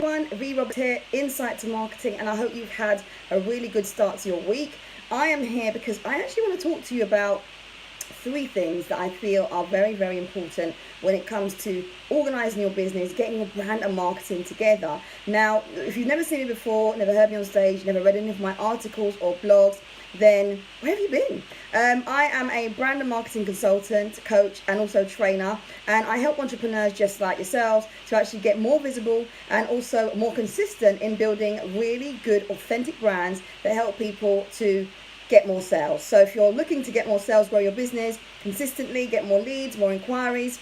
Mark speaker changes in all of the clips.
Speaker 1: everyone, Vee Roberts here, Insight to Marketing, and I hope you've had a really good start to your week. I am here because I actually want to talk to you about 3 things that I feel are very, very important when it comes to organizing your business, getting your brand and marketing together. Now, if you've never seen me before, never heard me on stage, never read any of my articles or blogs, then where have you been? I am a brand and marketing consultant, coach, and also trainer, and I help entrepreneurs just like yourselves to actually get more visible and also more consistent in building really good, authentic brands that help people to get more sales. So if you're looking to get more sales, grow your business consistently, get more leads, more inquiries,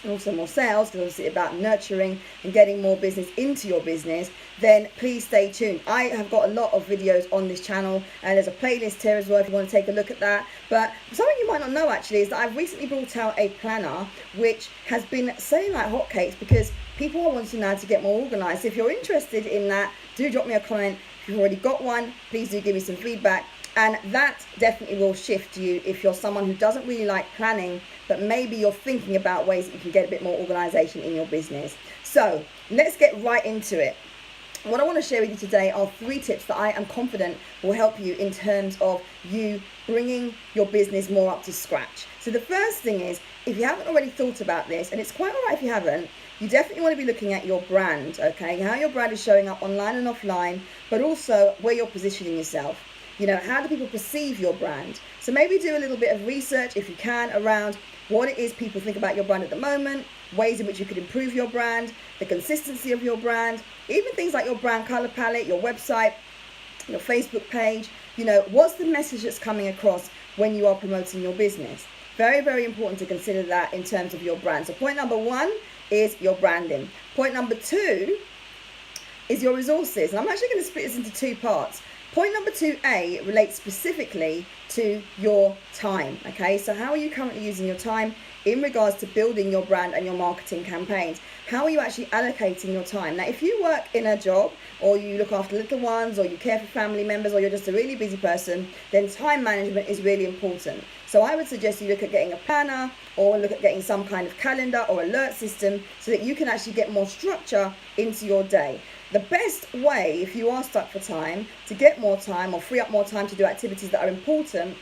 Speaker 1: and also more sales, because obviously it's about nurturing and getting more business into your business, then please stay tuned. I have got a lot of videos on this channel, and there's a playlist here as well if you want to take a look at that. But something you might not know actually is that I've recently brought out a planner which has been selling like hotcakes because people are wanting now to get more organized. So if you're interested in that, do drop me a comment. If you've already got one, please do give me some feedback. And that definitely will shift you if you're someone who doesn't really like planning, but maybe you're thinking about ways that you can get a bit more organization in your business. So let's get right into it. What I want to share with you today are 3 tips that I am confident will help you in terms of you bringing your business more up to scratch. So the first thing is, if you haven't already thought about this, and it's quite all right if you haven't, you definitely want to be looking at your brand, okay? How your brand is showing up online and offline, but also where you're positioning yourself. You know, how do people perceive your brand? So maybe do a little bit of research if you can around what it is people think about your brand at the moment, ways in which you could improve your brand, the consistency of your brand, even things like your brand color palette, your website, your Facebook page. You know, what's the message that's coming across when you are promoting your business? Very, very important to consider that in terms of your brand. So point number 1 is your branding. Point number 2 is your resources. And I'm actually going to split this into 2 parts. Point number 2A relates specifically to your time, okay? So how are you currently using your time in regards to building your brand and your marketing campaigns? How are you actually allocating your time? Now, if you work in a job, or you look after little ones, or you care for family members, or you're just a really busy person, then time management is really important. So I would suggest you look at getting a planner, or look at getting some kind of calendar or alert system so that you can actually get more structure into your day. The best way, if you are stuck for time, to get more time or free up more time to do activities that are important,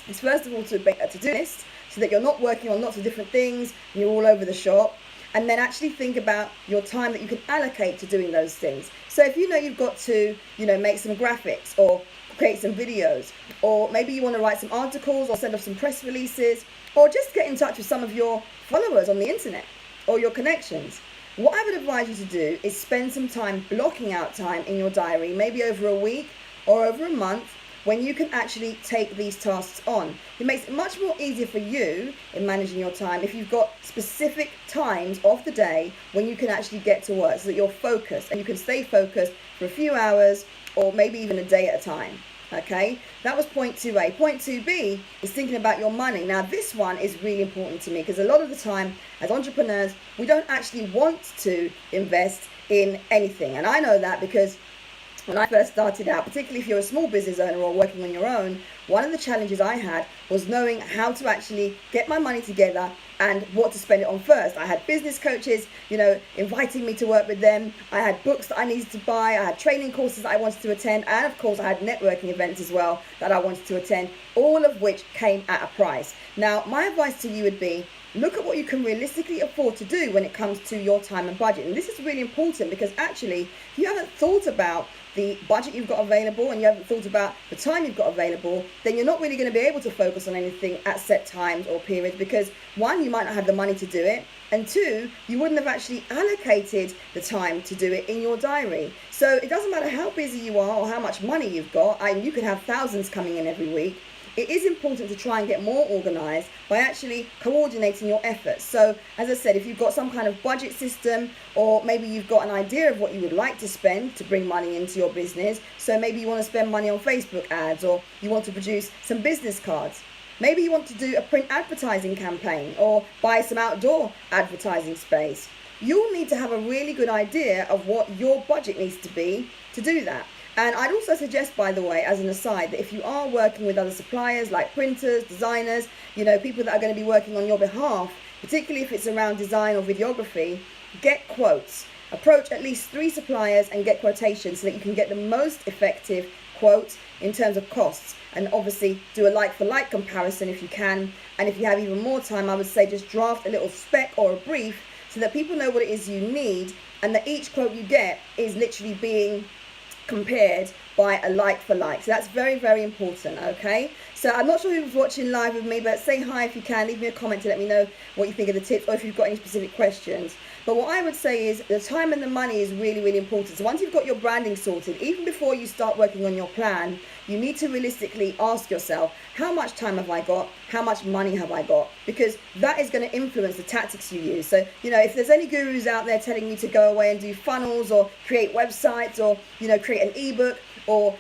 Speaker 1: is first of all to make a to-do list so that you're not working on lots of different things and you're all over the shop. And then actually think about your time that you can allocate to doing those things. So if you know you've got to, make some graphics or create some videos, or maybe you want to write some articles or send off some press releases, or just get in touch with some of your followers on the internet or your connections. What I would advise you to do is spend some time blocking out time in your diary, maybe over a week or over a month, when you can actually take these tasks on. It makes it much more easier for you in managing your time if you've got specific times of the day when you can actually get to work, so that you're focused and you can stay focused for a few hours or maybe even a day at a time. Okay, that was point 2A. Point 2B is thinking about your money. Now, this one is really important to me because a lot of the time as entrepreneurs, we don't actually want to invest in anything. And I know that because when I first started out, particularly if you're a small business owner or working on your own, one of the challenges I had was knowing how to actually get my money together and what to spend it on first. I had business coaches, inviting me to work with them. I had books that I needed to buy. I had training courses that I wanted to attend. And of course, I had networking events as well that I wanted to attend, all of which came at a price. Now, my advice to you would be, look at what you can realistically afford to do when it comes to your time and budget. And this is really important because actually, if you haven't thought about the budget you've got available and you haven't thought about the time you've got available, then you're not really going to be able to focus on anything at set times or periods because 1, you might not have the money to do it, and 2, you wouldn't have actually allocated the time to do it in your diary. So it doesn't matter how busy you are or how much money you've got, and you could have thousands coming in every week. It is important to try and get more organized by actually coordinating your efforts. So as I said, if you've got some kind of budget system, or maybe you've got an idea of what you would like to spend to bring money into your business. So maybe you want to spend money on Facebook ads, or you want to produce some business cards. Maybe you want to do a print advertising campaign or buy some outdoor advertising space. You'll need to have a really good idea of what your budget needs to be to do that. And I'd also suggest, by the way, as an aside, that if you are working with other suppliers like printers, designers, people that are going to be working on your behalf, particularly if it's around design or videography, get quotes. Approach at least 3 suppliers and get quotations so that you can get the most effective quote in terms of costs. And obviously do a like-for-like comparison if you can. And if you have even more time, I would say just draft a little spec or a brief so that people know what it is you need, and that each quote you get is literally being compared by a like-for-like. So that's very, very important, okay? So I'm not sure who's watching live with me, but say hi if you can. Leave me a comment to let me know what you think of the tips, or if you've got any specific questions. But what I would say is the time and the money is really, really important. So once you've got your branding sorted, even before you start working on your plan, you need to realistically ask yourself, how much time have I got? How much money have I got? Because that is going to influence the tactics you use. So, if there's any gurus out there telling you to go away and do funnels, or create websites, or, create an ebook, or,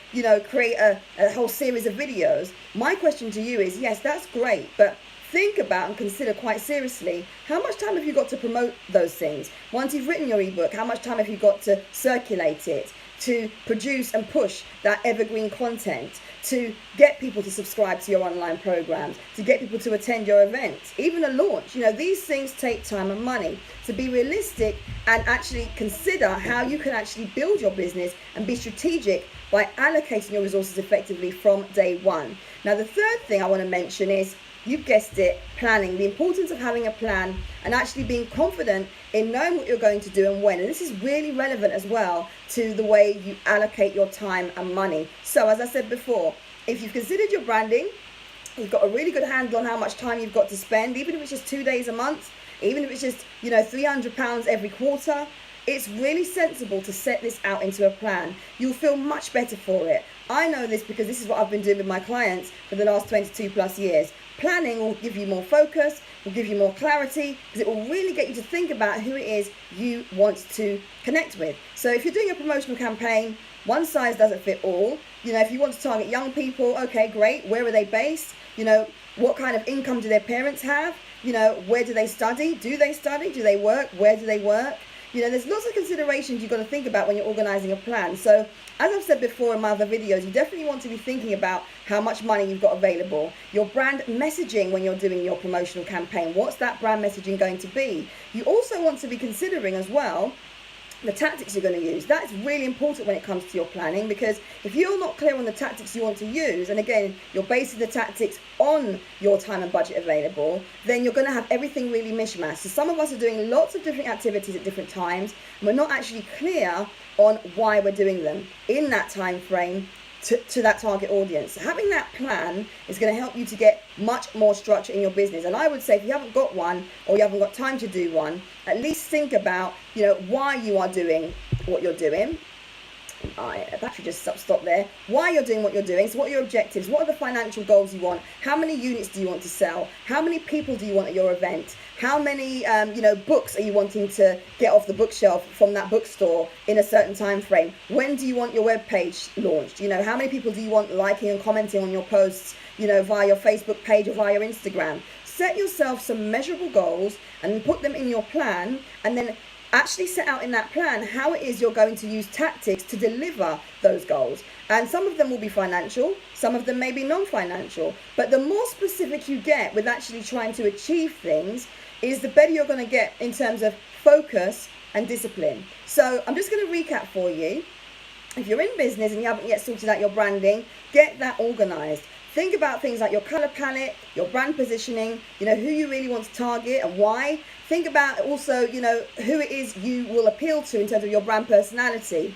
Speaker 1: create a whole series of videos, my question to you is, yes, that's great, but think about and consider quite seriously, how much time have you got to promote those things? Once you've written your ebook, how much time have you got to circulate it, to produce and push that evergreen content, to get people to subscribe to your online programs, to get people to attend your events, even a launch? These things take time and money. So be realistic and actually consider how you can actually build your business and be strategic by allocating your resources effectively from day one. Now, the third thing I want to mention is, you've guessed it, planning. The importance of having a plan and actually being confident in knowing what you're going to do and when. And this is really relevant as well to the way you allocate your time and money. So as I said before, if you've considered your branding, you've got a really good handle on how much time you've got to spend, even if it's just 2 days a month, even if it's just, £300 every quarter, it's really sensible to set this out into a plan. You'll feel much better for it. I know this because this is what I've been doing with my clients for the last 22 plus years. Planning will give you more focus, will give you more clarity, because it will really get you to think about who it is you want to connect with. So if you're doing a promotional campaign, one size doesn't fit all. If you want to target young people, okay, great. Where are they based? What kind of income do their parents have? Where do they study? Do they study? Do they work? Where do they work? There's lots of considerations you've got to think about when you're organizing a plan. So as I've said before in my other videos, you definitely want to be thinking about how much money you've got available, your brand messaging when you're doing your promotional campaign. What's that brand messaging going to be? You also want to be considering as well the tactics you're going to use. That's really important when it comes to your planning, because if you're not clear on the tactics you want to use, and again, you're basing the tactics on your time and budget available, then you're going to have everything really mishmashed. So some of us are doing lots of different activities at different times, and we're not actually clear on why we're doing them in that time frame to that target audience. Having that plan is going to help you to get much more structure in your business. And I would say if you haven't got one, or you haven't got time to do one, at least think about why you are doing what you're doing. Battery just stopped there. Why you're doing what you're doing. So what are your objectives? What are the financial goals you want? How many units do you want to sell? How many people do you want at your event? How many books are you wanting to get off the bookshelf from that bookstore in a certain time frame? When do you want your web page launched? How many people do you want liking and commenting on your posts via your Facebook page or via your Instagram? Set yourself some measurable goals and put them in your plan, and then actually set out in that plan how it is you're going to use tactics to deliver those goals. And some of them will be financial, some of them may be non-financial, but the more specific you get with actually trying to achieve things, is the better you're going to get in terms of focus and discipline. So I'm just going to recap for you. If you're in business and you haven't yet sorted out your branding, get that organized. Think about things like your color palette, your brand positioning, who you really want to target and why. Think about also, who it is you will appeal to in terms of your brand personality.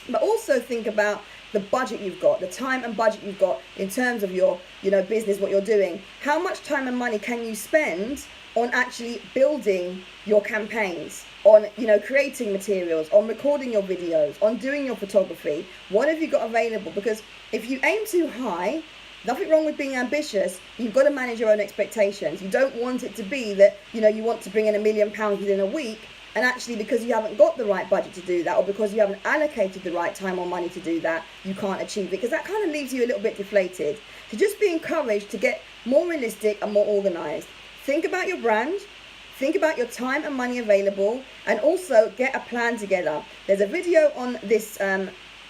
Speaker 1: But also think about the budget you've got, the time and budget you've got in terms of your, business, what you're doing. How much time and money can you spend on actually building your campaigns, on creating materials, on recording your videos, on doing your photography? What have you got available? Because if you aim too high, nothing wrong with being ambitious, you've got to manage your own expectations. You don't want it to be that you want to bring in £1 million within a week, and actually because you haven't got the right budget to do that, or because you haven't allocated the right time or money to do that, you can't achieve it, because that kind of leaves you a little bit deflated. So just be encouraged to get more realistic and more organized. Think about your brand, think about your time and money available, and also get a plan together. There's a video on this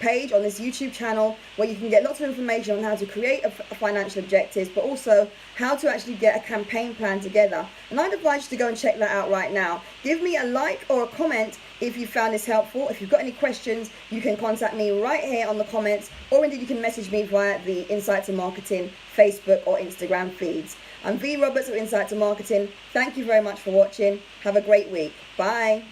Speaker 1: page, on this YouTube channel, where you can get lots of information on how to create a financial objectives, but also how to actually get a campaign plan together. And I'd advise you to go and check that out right now. Give me a like or a comment if you found this helpful. If you've got any questions, you can contact me right here on the comments, or indeed you can message me via the Insight to Marketing Facebook or Instagram feeds. I'm Vee Roberts of Insight to Marketing. Thank you very much for watching. Have a great week. Bye.